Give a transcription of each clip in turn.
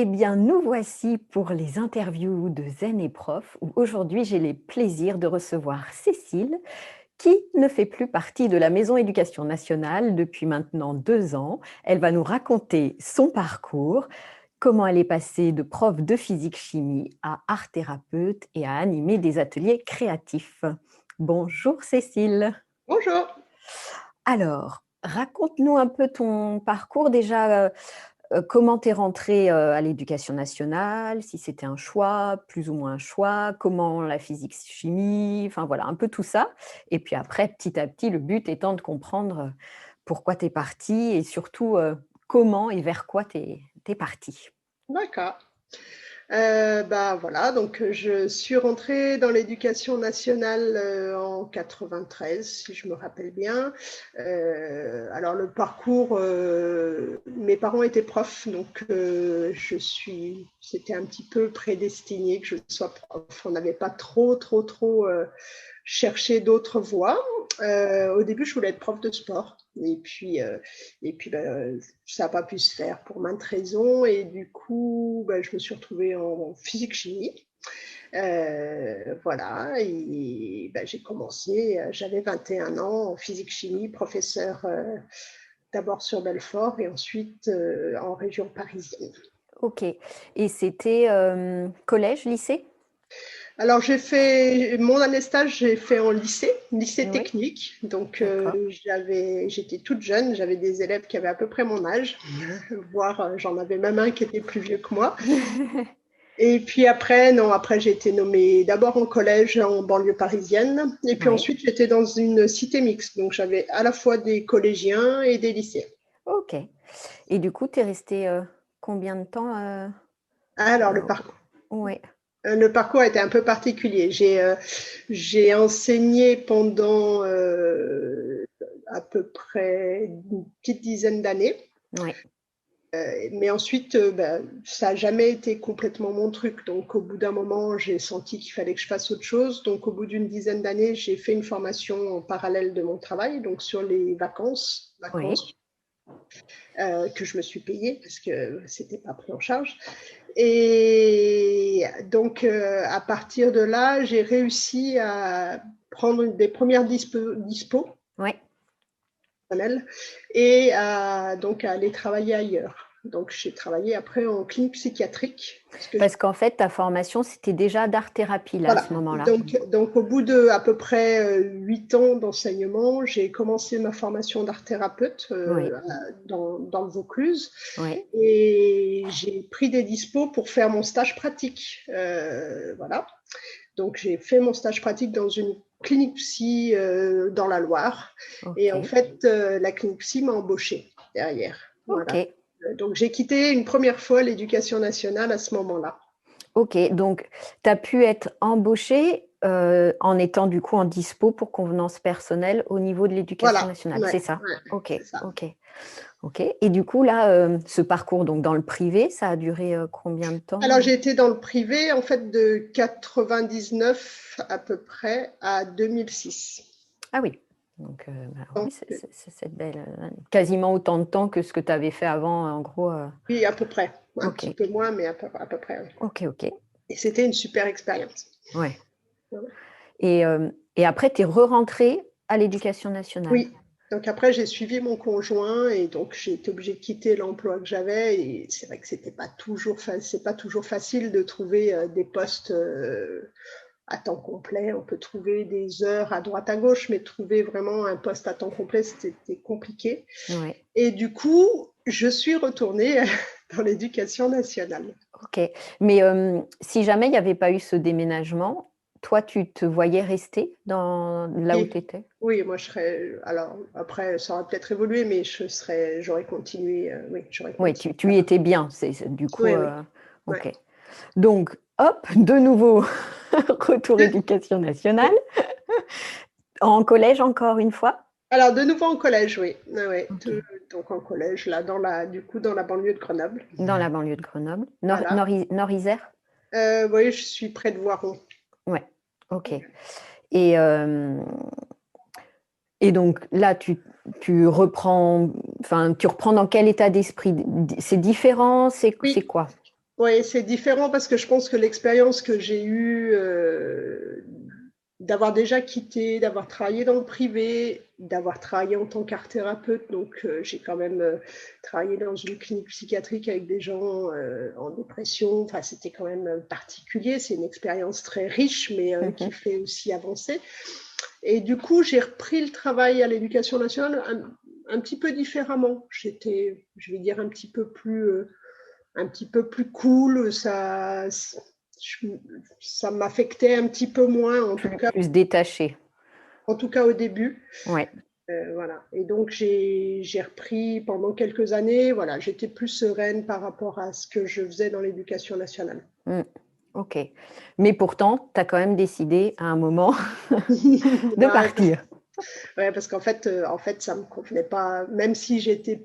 Eh bien, nous voici pour les interviews de Zen et Prof, où aujourd'hui j'ai le plaisir de recevoir Cécile, qui ne fait plus partie de la Maison Éducation Nationale depuis maintenant 2 ans. Elle va nous raconter son parcours, comment elle est passée de prof de physique-chimie à art thérapeute et à animer des ateliers créatifs. Bonjour Cécile. Bonjour. Alors, raconte-nous un peu ton parcours déjà. Comment tu es rentrée à l'éducation nationale, si c'était un choix, plus ou moins un choix, comment la physique-chimie, enfin voilà, un peu tout ça. Et puis après, petit à petit, le but étant de comprendre pourquoi tu es partie et surtout comment et vers quoi tu es partie. D'accord. Bah voilà, donc je suis rentrée dans l'éducation nationale en 93, si je me rappelle bien. Alors le parcours, mes parents étaient profs, donc c'était un petit peu prédestiné que je sois prof. On n'avait pas trop cherché d'autres voies. Au début, je voulais être prof de sport. Et puis, ça n'a pas pu se faire pour maintes raisons. Et du coup, je me suis retrouvée en physique-chimie. Voilà, et j'ai commencé, j'avais 21 ans en physique-chimie, professeur d'abord sur Belfort et ensuite en région parisienne. Ok. Et c'était collège, lycée? Alors, j'ai fait mon année stage, j'ai fait en lycée Oui, technique. Donc, d'accord. j'étais toute jeune, j'avais des élèves qui avaient à peu près mon âge, voire j'en avais même un qui était plus vieux que moi. Et puis après, non, après j'ai été nommée d'abord en collège en banlieue parisienne, et puis Oui, ensuite j'étais dans une cité mixte. Donc, j'avais à la fois des collégiens et des lycéens. ok. Et du coup, tu es restée combien de temps Alors, euh, ouais, le parcours a été un peu particulier. J'ai enseigné pendant à peu près une petite dizaine d'années. ouais. Mais ensuite, ça n'a jamais été complètement mon truc. Donc, au bout d'un moment, j'ai senti qu'il fallait que je fasse autre chose. Donc, au bout d'une dizaine d'années, j'ai fait une formation en parallèle de mon travail, donc sur les vacances, Oui. que je me suis payée parce que c'était pas pris en charge. Et donc, à partir de là, j'ai réussi à prendre des premières dispo Ouais. et donc à aller travailler ailleurs. Donc, j'ai travaillé après en clinique psychiatrique. Parce qu'en fait, ta formation, c'était déjà d'art-thérapie, là, à Voilà. ce moment-là. Donc, au bout de à peu près 8 ans d'enseignement, j'ai commencé ma formation d'art thérapeute Oui, dans le Vaucluse. oui. Et j'ai pris des dispos pour faire mon stage pratique. Voilà. Donc, j'ai fait mon stage pratique dans une clinique psy dans la Loire. Et en OK. fait, la clinique psy m'a embauchée derrière. Voilà. OK. Donc, j'ai quitté une première fois l'éducation nationale à ce moment-là. OK. Donc, tu as pu être embauchée en étant du coup en dispo pour convenance personnelle au niveau de l'éducation Voilà. nationale. Ouais, C'est ça? ouais, OK. c'est ça. OK. OK. Et du coup, là, ce parcours donc dans le privé, ça a duré combien de temps? Alors, j'ai été dans le privé, en fait, de 99 à peu près à 2006. Ah oui. Donc, oui, Donc, c'est cette belle. Quasiment autant de temps que ce que tu avais fait avant, en gros. oui, à peu près. Un petit OK. peu moins, mais à peu près. Oui. OK, OK. Et c'était une super expérience. Ouais. Voilà. Et après, tu es re-rentrée à l'éducation nationale. Oui. Donc après, j'ai suivi mon conjoint et donc j'ai été obligée de quitter l'emploi que j'avais. Et c'est vrai que c'est pas toujours facile de trouver des postes à temps complet. On peut trouver des heures à droite à gauche, mais trouver vraiment un poste à temps complet, c'était compliqué. Ouais. Et du coup, je suis retournée dans l'éducation nationale. OK. Mais si jamais il n'y avait pas eu ce déménagement, toi, tu te voyais rester dans là où Oui, tu étais? oui, moi je serais. Alors après, ça aurait peut-être évolué, mais j'aurais continué. Oui, j'aurais Oui, continué tu y là-bas. étais bien. Du coup, Oui, oui. Ouais. OK. Donc, hop, de nouveau, retour De- éducation nationale. oui. En collège, encore une fois? Alors de nouveau en collège, oui. Ouais, ouais. OK. Donc en collège, là, du coup, dans la banlieue de Grenoble. Dans la banlieue de Grenoble. Voilà. Nord-Isère? Oui, je suis près de Voiron. Ouais. OK. Et, et donc là, tu reprends, enfin, tu reprends dans quel état d'esprit? C'est différent? C'est Oui. quoi? Ouais, c'est différent parce que je pense que l'expérience que j'ai eue, d'avoir déjà quitté, d'avoir travaillé dans le privé, d'avoir travaillé en tant qu'art thérapeute, donc j'ai quand même travaillé dans une clinique psychiatrique avec des gens en dépression. Enfin, c'était quand même particulier. C'est une expérience très riche, mais qui Mhm. fait aussi avancer. Et du coup, j'ai repris le travail à l'éducation nationale un petit peu différemment. J'étais, je vais dire, un petit peu plus cool. Ça m'affectait un petit peu moins, Plus détaché. en tout cas au début. Ouais. Voilà. Et donc, j'ai repris pendant quelques années. Voilà, j'étais plus sereine par rapport à ce que je faisais dans l'éducation nationale. Mm. Ok. Mais pourtant, tu as quand même décidé à un moment de Ouais, partir. parce en fait, ça me convenait pas. Même si j'étais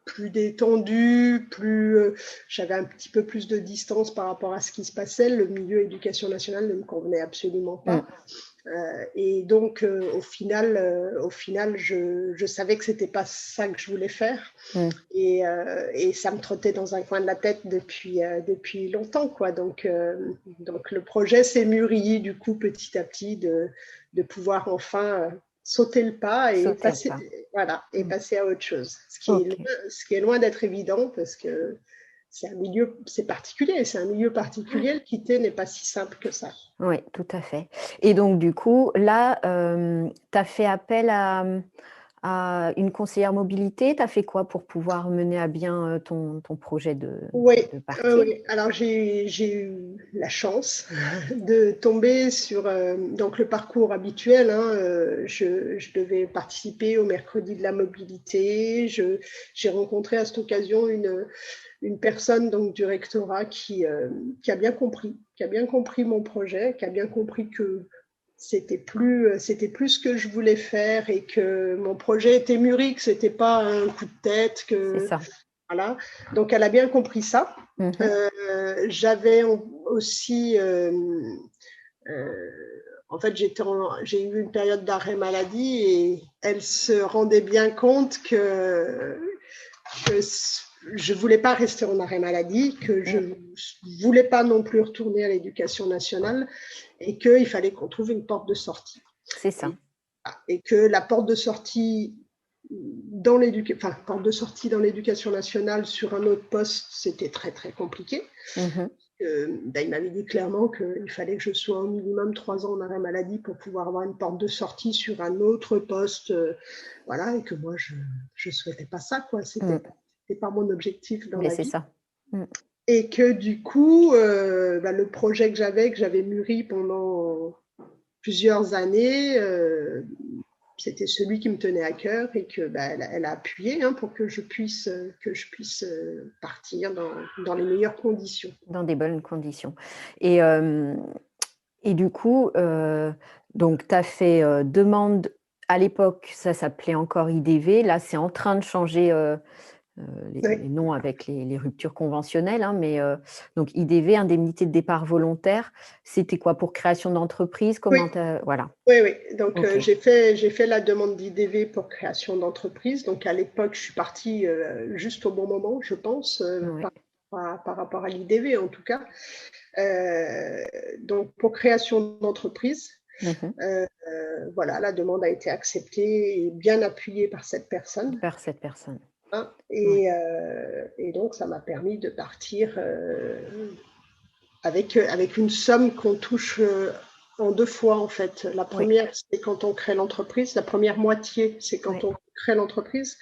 plus détendue, j'avais un petit peu plus de distance par rapport à ce qui se passait. Le milieu éducation nationale ne me convenait absolument Mm. pas. Et donc, au final je savais que c'était pas ça que je voulais faire. Mm. Et ça me trottait dans un coin de la tête depuis longtemps, quoi. Donc le projet s'est mûri, du coup, petit à petit, de pouvoir enfin sauter le pas et Sauter le passer, pas. voilà, et Mm. passer à autre chose. Ok. Ce qui est loin d'être évident parce que c'est particulier, c'est un milieu particulier. Le quitter n'est pas si simple que ça. Oui, tout à fait. Et donc, du coup, là, tu as fait appel à une conseillère mobilité. Tu as fait quoi pour pouvoir mener à bien ton projet Oui, de partir? oui. Alors j'ai eu la chance de tomber sur donc le parcours habituel, hein, je devais participer au mercredi de la mobilité. J'ai rencontré à cette occasion une personne donc du rectorat qui a bien compris mon projet, qui a bien compris que c'était plus ce que je voulais faire et que mon projet était mûri, que c'était pas un coup de tête, C'est que ça. voilà. Donc, elle a bien compris ça. Mhm. J'avais aussi, euh, en fait, j'ai eu une période d'arrêt maladie et elle se rendait bien compte que je ne voulais pas rester en arrêt maladie, que je Mm. ne voulais pas non plus retourner à l'éducation nationale et qu'il fallait qu'on trouve une porte de sortie. C'est ça. Et que la porte de sortie porte de sortie dans l'éducation nationale sur un autre poste, c'était très très compliqué. Mhm. Il m'avait dit clairement qu'il fallait que je sois au minimum 3 ans en arrêt maladie pour pouvoir avoir une porte de sortie sur un autre poste, voilà, et que moi je souhaitais pas ça, quoi. Mm. C'était pas mon objectif dans Mais la c'est vie. ça. Mm. Et que du coup, le projet que j'avais mûri pendant plusieurs années, c'était celui qui me tenait à cœur et que elle a appuyé, hein, pour que je puisse partir dans les meilleures conditions. Dans des bonnes conditions. Et, euh, et du coup, donc tu as fait demande à l'époque, ça s'appelait encore IDV. Là, c'est en train de changer les Ouais, noms avec les ruptures conventionnelles, hein, mais donc IDV, indemnité de départ volontaire, c'était quoi pour création d'entreprise? oui, Comment voilà, oui, oui. Donc ok, j'ai fait la demande d'IDV pour création d'entreprise. Donc à l'époque, je suis partie juste au bon moment, je pense, ouais. par rapport à l'IDV en tout cas. Donc pour création d'entreprise. Mhm. Voilà, la demande a été acceptée et bien appuyée par cette personne, Par cette personne. hein. Ouais. Et donc, ça m'a permis de partir avec une somme qu'on touche en deux fois, en fait. La Oui, première, c'est quand on crée l'entreprise. La première moitié, c'est quand ouais. on crée l'entreprise.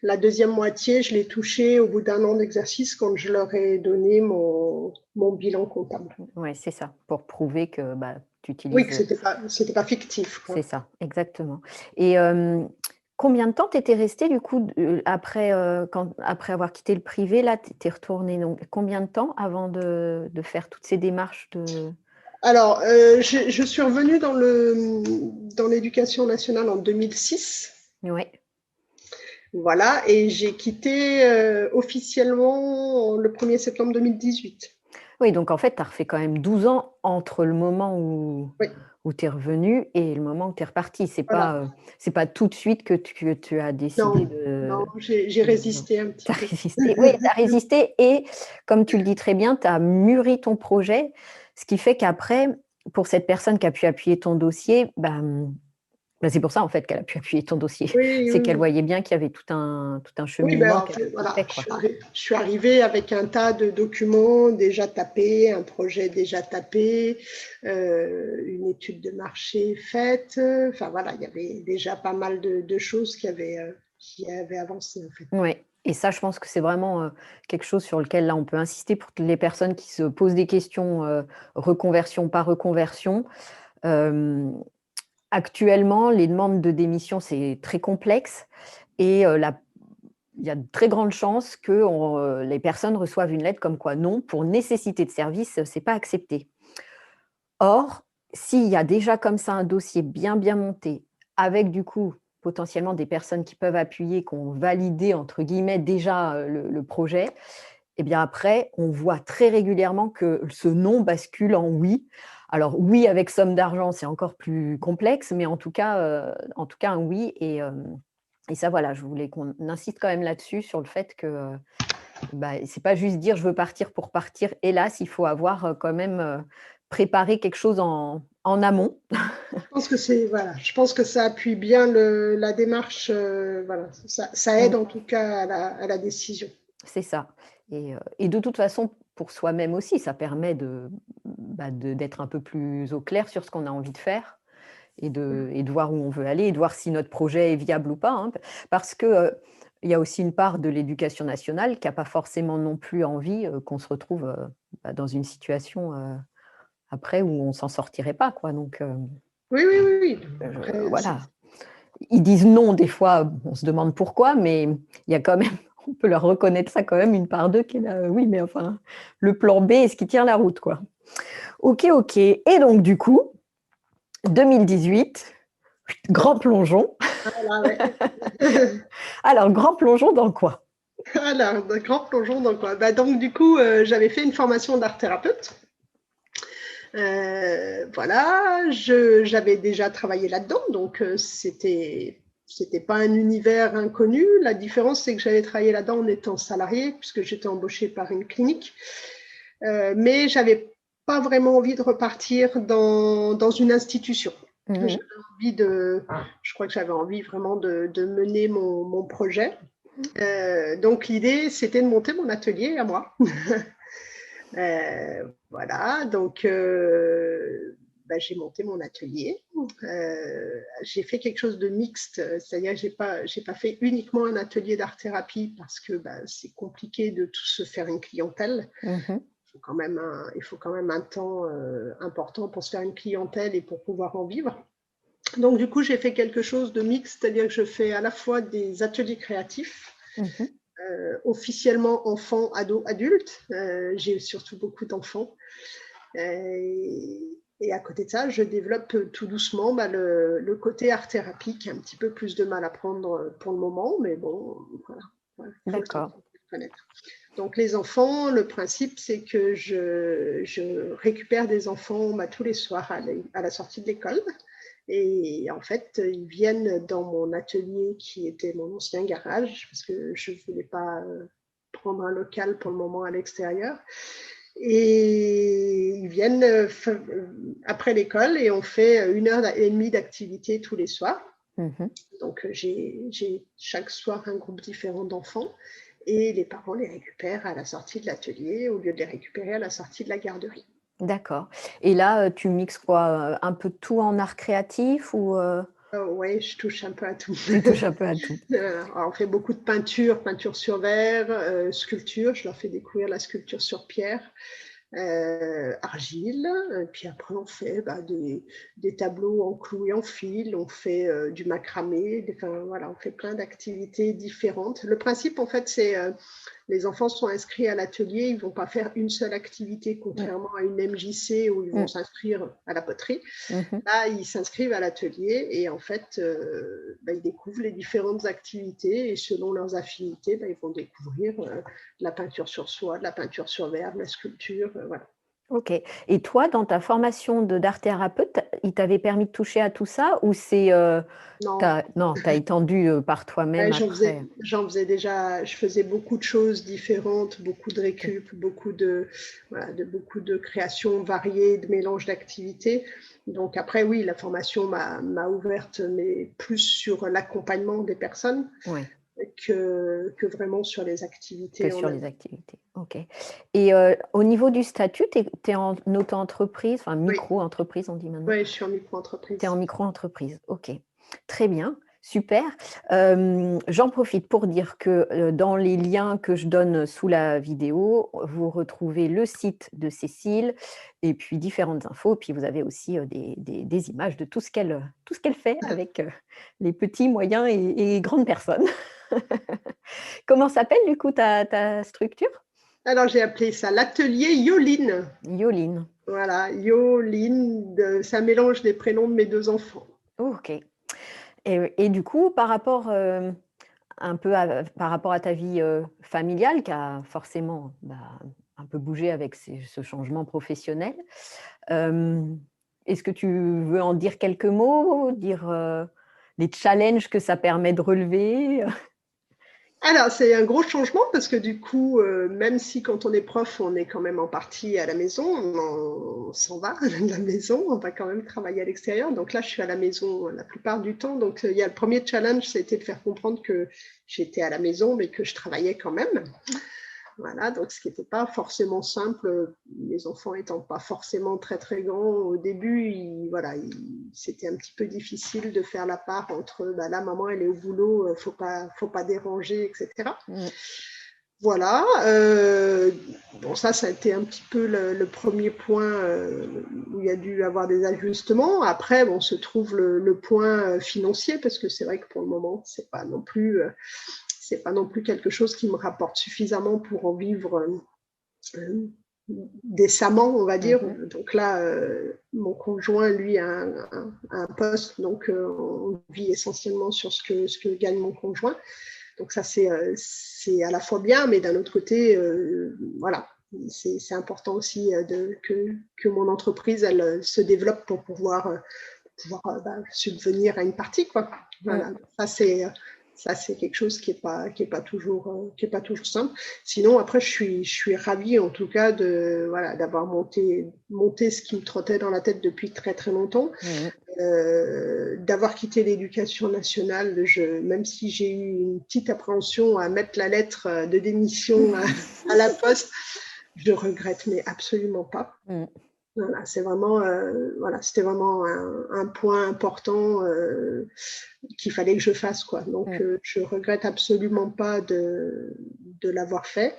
La deuxième moitié, je l'ai touchée au bout d'un an d'exercice quand je leur ai donné mon bilan comptable. Ouais, c'est ça, pour prouver que bah, tu Oui, que utilises. c'était pas fictif, C'est quoi. ça, exactement. Et combien de temps tu étais restée du coup, après, après avoir quitté le privé, là, tu es retournée donc combien de temps avant de faire toutes ces démarches de Alors, je suis revenue dans l'éducation nationale en 2006. ouais. Voilà, et j'ai quitté officiellement le 1er septembre 2018. Oui, donc en fait, tu as refait quand même 12 ans entre le moment Oui, où tu es revenue et le moment où tu es repartie. voilà. C'est pas tout de suite que tu as décidé Non, Non, j'ai résisté un Tu petit as peu. résisté. Oui, tu as résisté et comme tu le dis très bien, tu as mûri ton projet, ce qui fait qu'après, pour cette personne qui a pu appuyer ton dossier, c'est pour ça en fait qu'elle a pu appuyer ton dossier. Oui, C'est oui, qu'elle oui. voyait bien qu'il y avait tout un Oui, ben, cheminement en qu'elle fait, avait voilà, fait, quoi. je suis arrivée avec un tas de documents déjà tapés, un projet déjà tapé, une étude de marché faite. Enfin voilà, il y avait déjà pas mal de choses qui avaient avancé en fait. Ouais, et ça, je pense que c'est vraiment, quelque chose sur lequel, là, on peut insister pour les personnes qui se posent des questions, reconversion, pas reconversion. Hem, Actuellement, les demandes de démission, c'est très complexe et la il y a de très grandes chances que les personnes reçoivent une lettre comme quoi non, pour nécessité de service, c'est pas accepté. Or, s'il y a déjà comme ça un dossier bien, bien monté, avec du coup, potentiellement des personnes qui peuvent appuyer, qui ont «validé» entre guillemets déjà, le projet, et bien après, on voit très régulièrement que ce non bascule en oui. Alors oui, avec somme d'argent, c'est encore plus complexe, mais en tout cas un oui et ça voilà, je voulais qu'on insiste quand même là-dessus, sur le fait que, c'est pas juste dire: «Je veux partir pour partir». Hélas, il faut avoir, quand même, préparé quelque chose en amont. Je pense que c'est voilà, je pense que ça appuie bien la démarche, voilà, ça aide Mmh, en tout cas à la décision. c'est ça et de toute façon, pour soi-même aussi, ça permet d'être un peu plus au clair sur ce qu'on a envie de faire et de voir où on veut aller et de voir si notre projet est viable ou pas, hein. Parce que, il y a aussi une part de l'éducation nationale qui a pas forcément non plus envie, qu'on se retrouve, dans une situation, après où on s'en sortirait pas, quoi. Donc, Oui, oui, oui, oui. Après, voilà. Ils disent non des fois, on se demande pourquoi, mais il y a quand même on peut leur reconnaître ça quand même, une part d'eux qui est là: «Oui, mais enfin, le plan B, est-ce qu'il tient la route, quoi?» OK, OK et donc du coup, 2018, grand plongeon. voilà, ouais. Alors, grand plongeon dans quoi? Voilà, un grand plongeon dans quoi? Bah, donc du coup, j'avais fait une formation d'art thérapeute. Voilà, j'avais déjà travaillé là-dedans, donc c'était pas un univers inconnu. La différence, c'est que j'avais travaillé là-dedans en étant salariée, puisque j'étais embauchée par une clinique. Mais j'avais pas vraiment envie de repartir dans une institution. Mmh. J'avais envie je crois que j'avais envie vraiment de mener mon projet. Donc l'idée, c'était de monter mon atelier à moi. Voilà, donc j'ai monté mon atelier. J'ai fait quelque chose de mixte, c'est-à-dire que j'ai pas fait uniquement un atelier d'art-thérapie parce que c'est compliqué de tout se faire une clientèle. Mmh. Il faut quand même un temps important pour se faire une clientèle et pour pouvoir en vivre. Donc du coup, j'ai fait quelque chose de mixte, c'est-à-dire que je fais à la fois des ateliers créatifs, Mmh. officiellement enfants, ados, adultes. J'ai surtout beaucoup d'enfants. Et à côté de ça, je développe tout doucement le côté art-thérapie qui a un petit peu plus de mal à prendre pour le moment, mais bon, voilà, il faut le temps D'accord. pour le connaître. Donc les enfants, le principe, c'est que je récupère des enfants tous les soirs à la sortie de l'école. Et en fait, ils viennent dans mon atelier qui était mon ancien garage, parce que je ne voulais pas prendre un local pour le moment à l'extérieur. Et ils viennent après l'école et on fait 1 heure et demie d'activité tous les soirs. Mmh. Donc j'ai chaque soir un groupe différent d'enfants et les parents les récupèrent à la sortie de l'atelier au lieu de les récupérer à la sortie de la garderie. D'accord et là, tu mixes quoi, un peu de tout en art créatif ou, Ouais, je touche un peu à tout. tu touches un peu à tout? Alors, on fait beaucoup de peinture, peinture sur verre, sculpture. Je leur fais découvrir la sculpture sur pierre, argile. Puis après, on fait des tableaux en clou et en fil. On fait du macramé. Enfin, voilà, on fait plein d'activités différentes. Le principe, en fait, c'est les enfants sont inscrits à l'atelier, ils ne vont pas faire une seule activité, Mmh. contrairement à une MJC où ils vont Mmh. s'inscrire à la poterie. Mmh. Là, ils s'inscrivent à l'atelier et en fait, ils découvrent les différentes activités et selon leurs affinités, ils vont découvrir de la peinture sur soie, de la peinture sur verre, de la sculpture, voilà. Ok. Et toi, dans ta formation d'art thérapeute, il t'avait permis de toucher à tout ça ou Non. non, t'as étendu par toi-même Ouais, après? j'en faisais déjà, je faisais beaucoup de choses différentes, beaucoup de Ok. récup, voilà, beaucoup de créations variées, de mélanges d'activités. Donc après, oui, la formation m'a ouverte, mais plus sur l'accompagnement des personnes Ouais. que vraiment sur les Que activités en sur les elles. activités. Ok. Et au niveau du statut, tu es en auto-entreprise, enfin Oui, micro-entreprise, on dit maintenant? ouais, je suis en Tu es en micro-entreprise. micro-entreprise, ok. Très bien, super. J'en profite pour dire que dans les liens que je donne sous la vidéo, vous retrouvez le site de Cécile et puis différentes infos. Puis vous avez aussi des images de tout ce qu'elle fait avec les petits, moyens et grandes personnes. Comment s'appelle du coup ta structure? Alors j'ai appelé ça l'atelier Yoline. Yoline. Voilà, Yoline, c'est un mélange des prénoms de mes deux enfants. Ok. Et du coup, par rapport par rapport à ta vie familiale qui a forcément un peu bougé avec ce changement professionnel, euh, est-ce que tu veux en dire quelques mots, dire les challenges que ça permet de relever? Alors, c'est un gros changement parce que du coup, même si quand on est prof, on est quand même en partie à la maison, on s'en va de la maison, on va quand même travailler à l'extérieur. Donc là, je suis à la maison la plupart du temps. Donc, il y a le premier challenge, c'était de faire comprendre que j'étais à la maison, mais que je travaillais quand même. Voilà, donc ce qui n'était pas forcément simple, mes enfants étant pas forcément très très grands au début, c'était un petit peu difficile de faire la part entre la maman elle est au boulot, faut pas déranger, etc. Mm. Voilà, bon ça a été un petit peu le premier point où il y a dû avoir des ajustements. Après, bon, se trouve le point financier parce que c'est vrai que pour le moment c'est pas non plus quelque chose qui me rapporte suffisamment pour en vivre décemment, on va dire. Mhm. Donc là, mon conjoint, lui, a un poste, donc on vit essentiellement sur ce que gagne mon conjoint. Donc ça, c'est à la fois bien, mais d'un autre côté, voilà, c'est important aussi que mon entreprise, elle se développe pour subvenir à une partie, quoi. Mm. Voilà, ça c'est quelque chose qui est pas toujours simple. Sinon après je suis ravie en tout cas de voilà d'avoir monté ce qui me trottait dans la tête depuis très très longtemps, Mm. d'avoir quitté l'éducation nationale. Même si j'ai eu une petite appréhension à mettre la lettre de démission à la poste, je regrette mais absolument pas. Mm. Voilà, c'était vraiment un point important qu'il fallait que je fasse, quoi. Donc, Mm. je regrette absolument pas de l'avoir fait.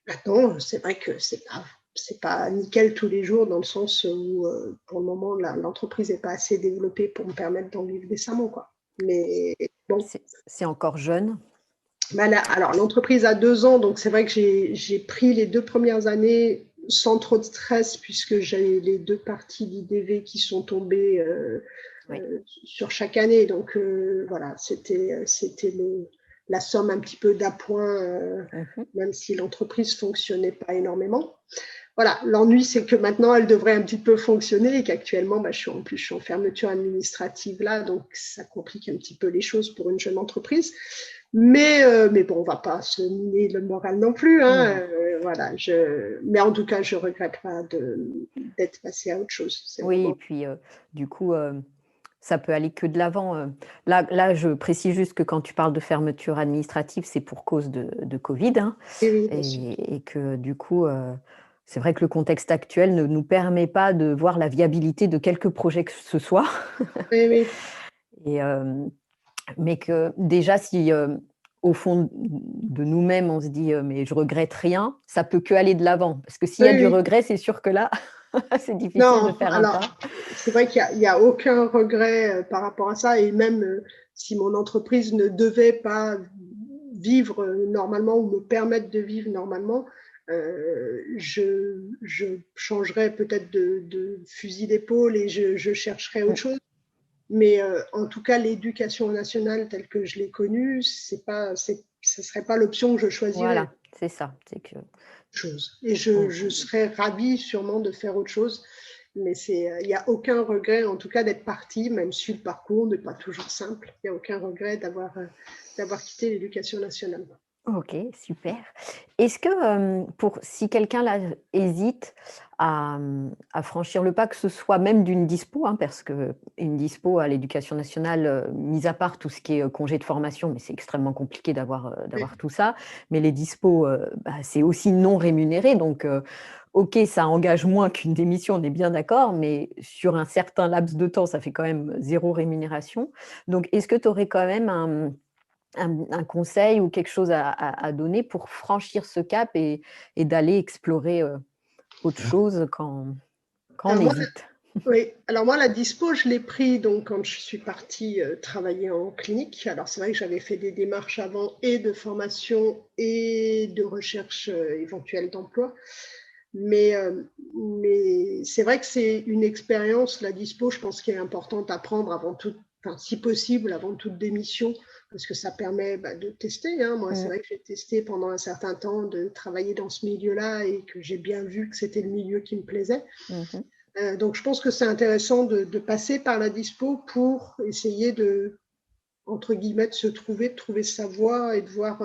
Maintenant, c'est vrai que c'est pas nickel tous les jours dans le sens où, pour le moment, l'entreprise n'est pas assez développée pour me permettre d'en vivre décemment, quoi. Mais bon, C'est encore jeune. alors, l'entreprise a 2 ans, donc c'est vrai que j'ai pris les 2 premières années sans trop de stress, puisque j'ai les 2 parties d'IDV qui sont tombées Oui. sur chaque année. Donc, voilà, c'était la somme un petit peu d'appoint, Mhm. même si l'entreprise fonctionnait pas énormément. Voilà, l'ennui, c'est que maintenant, elle devrait un petit peu fonctionner et qu'actuellement, je suis en fermeture administrative là, donc ça complique un petit peu les choses pour une jeune entreprise. Mais bon, on ne va pas se miner le moral non plus. Hein. Non. Voilà, mais en tout cas, je ne regrette pas d'être passée à autre chose. C'est Oui, et vraiment. puis du coup, ça peut aller que de l'avant. Là, je précise juste que quand tu parles de fermeture administrative, c'est pour cause de Covid, hein, Oui, oui, bien sûr. et que du coup, c'est vrai que le contexte actuel ne nous permet pas de voir la viabilité de quelque projet que ce soit. Oui, oui. Et, mais que déjà, si au fond de nous-mêmes, on se dit mais je regrette rien, ça peut que aller de l'avant. Parce que s'il y a Oui, du oui. regret, c'est sûr que là, c'est difficile de Non, faire un alors, pas. c'est vrai qu'il y a aucun regret par rapport à ça. Et même si mon entreprise ne devait pas vivre normalement ou me permettre de vivre normalement, je changerais peut-être de fusil d'épaule et je chercherais autre chose. Mais en tout cas, l'éducation nationale telle que je l'ai connue, ce ne serait pas l'option que je choisirais. Voilà, c'est ça. C'est que chose. Et on- je serais ravie sûrement de faire autre chose, mais il n'y a aucun regret, en tout cas, d'être partie, même si le parcours n'est pas toujours simple. Il n'y a aucun regret d'avoir quitté l'éducation nationale. Ok, super. Est-ce que si quelqu'un là hésite à franchir le pas, que ce soit même d'une dispo, hein, parce que une dispo à l'éducation nationale, mis à part tout ce qui est congé de formation, mais c'est extrêmement compliqué d'avoir Oui, tout ça, mais les dispos, c'est aussi non rémunéré, donc ok, ça engage moins qu'une démission, on est bien d'accord, mais sur un certain laps de temps, ça fait quand même zéro rémunération. Donc, est-ce que tu aurais quand même un conseil ou quelque chose à donner pour franchir ce cap et d'aller explorer autre chose quand on alors moi, hésite. oui. Alors moi, la dispo, je l'ai pris donc quand je suis partie travailler en clinique. Alors c'est vrai que j'avais fait des démarches avant et de formation et de recherche éventuelle d'emploi. Mais, euh, mais c'est vrai que c'est une expérience, la dispo, je pense qu'elle est importante à prendre avant toute, enfin, si possible, avant toute démission, parce que ça permet de tester. Hein. Moi, c'est Mm, vrai que j'ai testé pendant un certain temps de travailler dans ce milieu-là et que j'ai bien vu que c'était le milieu qui me plaisait. mhm, Donc, je pense que c'est intéressant de passer par la dispo pour essayer de, entre guillemets, de trouver sa voie et de voir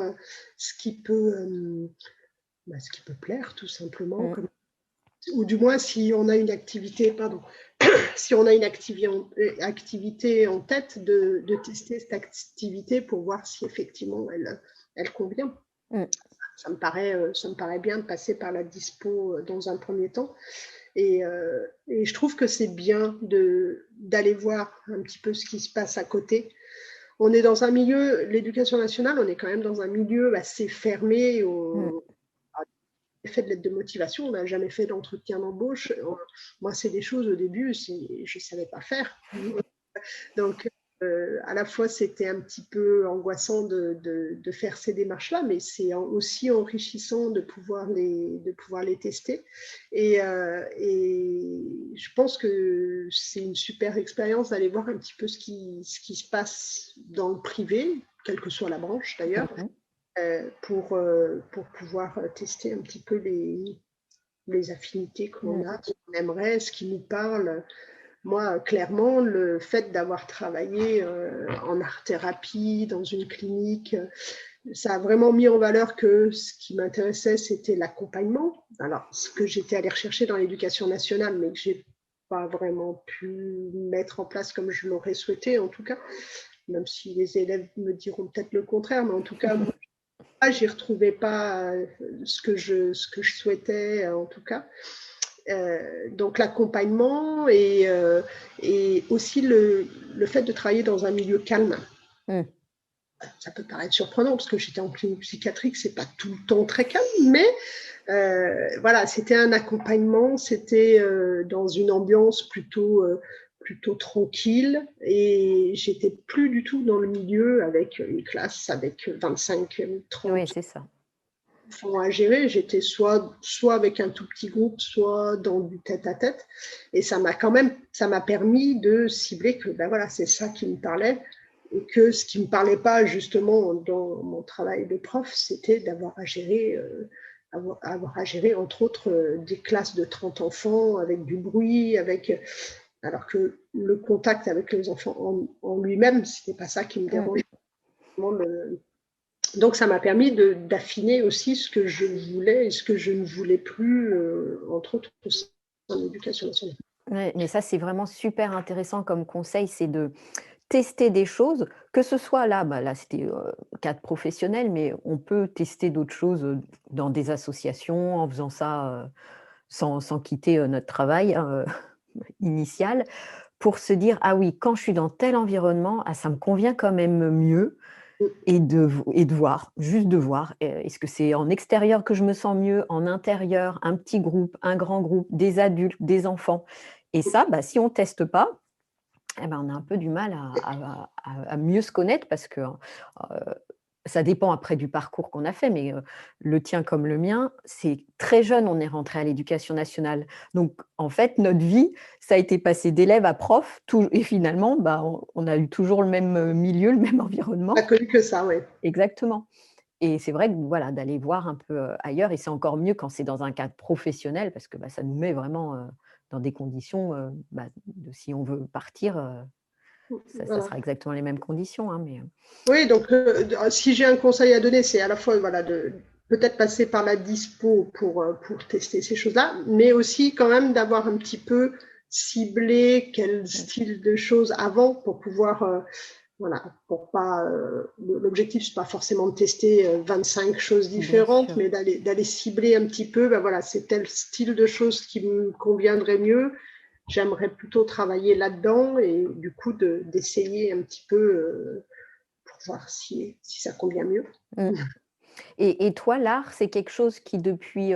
ce qui peut, ce qui peut plaire, tout simplement, mm. ou du moins si on a une activité, pardon, si on a une activité en tête, de tester cette activité pour voir si effectivement elle convient. Mm. Ça me paraît bien de passer par la dispo dans un premier temps. Et je trouve que c'est bien d'aller voir un petit peu ce qui se passe à côté. On est dans un milieu, l'éducation nationale, on est quand même dans un milieu assez fermé. Mm. On a fait de l'aide de motivation, on n'a jamais fait d'entretien d'embauche. Moi, c'est des choses au début, je ne savais pas faire. Donc, à la fois, c'était un petit peu angoissant de faire ces démarches-là, mais c'est aussi enrichissant de pouvoir les tester. Et je pense que c'est une super expérience d'aller voir un petit peu ce qui se passe dans le privé, quelle que soit la branche d'ailleurs, Mhm. pour pouvoir tester un petit peu les affinités qu'on Mm. a, ce qu'on aimerait, ce qui nous parle. Moi, clairement, le fait d'avoir travaillé en art-thérapie, dans une clinique, ça a vraiment mis en valeur que ce qui m'intéressait, c'était l'accompagnement. Alors, ce que j'étais allée rechercher dans l'éducation nationale, mais que j'ai pas vraiment pu mettre en place comme je l'aurais souhaité, en tout cas, même si les élèves me diront peut-être le contraire, mais en tout cas, moi, j'y retrouvais pas ce que je souhaitais, en tout cas. Donc l'accompagnement et aussi le fait de travailler dans un milieu calme. Mm. Ça peut paraître surprenant parce que j'étais en clinique psychiatrique, c'est pas tout le temps très calme, mais voilà, c'était un accompagnement, c'était dans une ambiance plutôt tranquille et j'étais plus du tout dans le milieu avec une classe avec 25, Oui, 30 c'est ça. enfants à gérer. J'étais soit avec un tout petit groupe, soit dans du tête-à-tête. Et ça m'a permis de cibler que ben voilà, c'est ça qui me parlait. Et que ce qui ne me parlait pas justement dans mon travail de prof, c'était d'avoir à gérer, avoir à gérer entre autres des classes de 30 enfants avec du bruit, alors que le contact avec les enfants en lui-même, c'était pas ça qui me Mm. dérangeait. Donc ça m'a permis d'affiner aussi ce que je voulais et ce que je ne voulais plus, entre autres en éducation nationale. Ouais, mais ça, c'est vraiment super intéressant comme conseil, c'est de tester des choses, que ce soit là, là c'était cadre professionnel, mais on peut tester d'autres choses dans des associations en faisant ça sans quitter notre travail hein, initial, pour se dire ah oui, quand je suis dans tel environnement, ah, ça me convient quand même mieux. Et de voir, juste de voir, est-ce que c'est en extérieur que je me sens mieux, en intérieur, un petit groupe, un grand groupe, des adultes, des enfants? Et ça, si on teste pas, eh ben, on a un peu du mal à mieux se connaître parce que, ça dépend après du parcours qu'on a fait, mais le tien comme le mien, c'est très jeune, on est rentré à l'éducation nationale. Donc en fait, notre vie, ça a été passé d'élève à prof tout et finalement, on a eu toujours le même, milieu, le même Pas environnement. connu que ça, ouais. Exactement. Et c'est vrai que voilà, d'aller voir un peu, ailleurs et c'est encore mieux quand c'est dans un cadre professionnel parce que, bah, ça nous met vraiment, dans des conditions, bah, de si on veut partir, ça Voilà. sera exactement les mêmes conditions, hein, mais Oui, donc si j'ai un conseil à donner, c'est à la fois voilà, de peut-être passer par la dispo pour tester ces choses-là, mais aussi quand même d'avoir un petit peu ciblé quel style de choses avant pour pouvoir, voilà, pour pas. L'objectif, c'est pas forcément de tester 25 choses bien différentes, sûr. mais d'aller cibler un petit peu, ben voilà, c'est tel style de choses qui me conviendrait mieux. J'aimerais plutôt travailler là-dedans et du coup d'essayer un petit peu pour voir si ça convient mieux. Mmh. Et toi, l'art, c'est quelque chose qui depuis,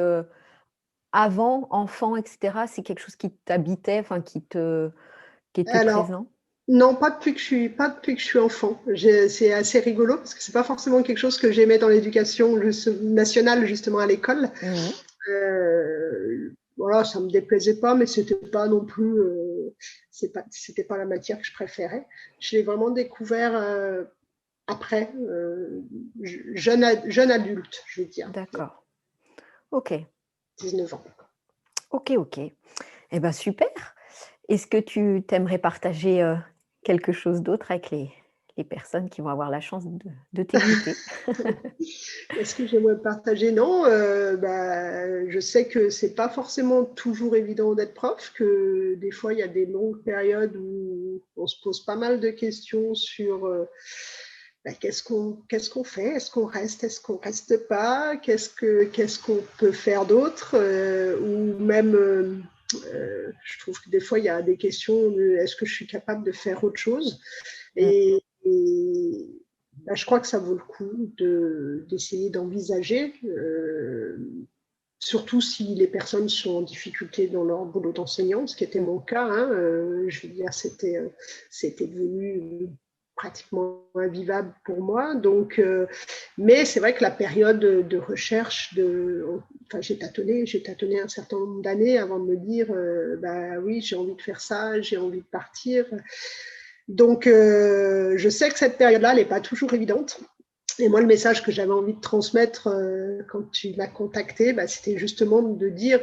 avant, enfant et cetera, c'est quelque chose qui t'habitait, enfin qui était Alors, présent? non, pas depuis que je suis enfant. C'est assez rigolo parce que c'est pas forcément quelque chose que j'aimais dans l'éducation nationale, justement à l'école. Mmh mh. Voilà, ça me déplaisait pas, mais c'était pas non plus, c'était pas la matière que je préférais. Je l'ai vraiment découvert après, jeune adulte, je veux dire, D'accord. OK. 19 ans. OK, OK. Et ben super. Est-ce que tu t'aimerais partager, quelque chose d'autre avec les personnes qui vont avoir la chance de t'écouter? Est-ce que j'aimerais partager? Non, bah, je sais que c'est pas forcément toujours évident d'être prof, que des fois il y a des longues périodes où on se pose pas mal de questions sur bah, qu'est-ce qu'on fait? Est-ce qu'on reste? Est-ce qu'on reste pas? Qu'est-ce qu'on peut faire d'autre? Ou même, je trouve que des fois il y a des questions de est-ce que je suis capable de faire autre chose? Mmh. Et bah, je crois que ça vaut le coup d'essayer d'envisager, surtout si les personnes sont en difficulté dans leur boulot d'enseignant, ce qui était Mmh. mon cas. Hein, je veux dire, c'était devenu pratiquement invivable pour moi. Donc, mais c'est vrai que la période de recherche, enfin, j'ai tâtonné un certain nombre d'années avant de me dire, bah oui, j'ai envie de faire ça, j'ai envie de partir. Donc, je sais que cette période-là, elle n'est pas toujours évidente. Et moi, le message que j'avais envie de transmettre quand tu m'as contacté, bah, c'était justement de dire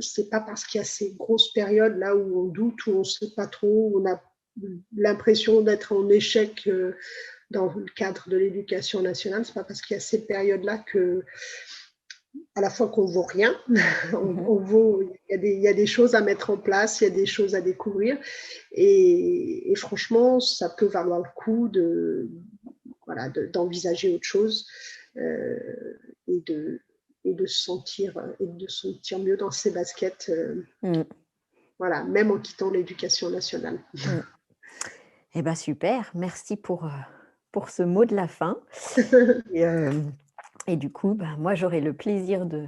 c'est pas parce qu'il y a ces grosses périodes là où on doute, où on ne sait pas trop, où on a l'impression d'être en échec dans le cadre de l'éducation nationale, c'est pas parce qu'il y a ces périodes-là que à la fois qu'on vaut rien, Mmh. il y a des choses à mettre en place, il y a des choses à découvrir, et franchement, ça peut valoir le coup voilà, d'envisager autre chose et de se sentir mieux dans ses baskets, Mmh. voilà, même en quittant l'éducation nationale. Mmh. Et bah, super, merci pour ce mot de la fin et et du coup, bah, moi, j'aurai le plaisir de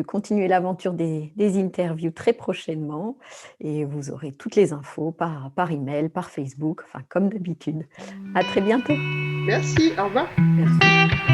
continuer l'aventure des interviews très prochainement et vous aurez toutes les infos par email, par Facebook, enfin comme d'habitude. À très bientôt. Merci, au revoir. Merci.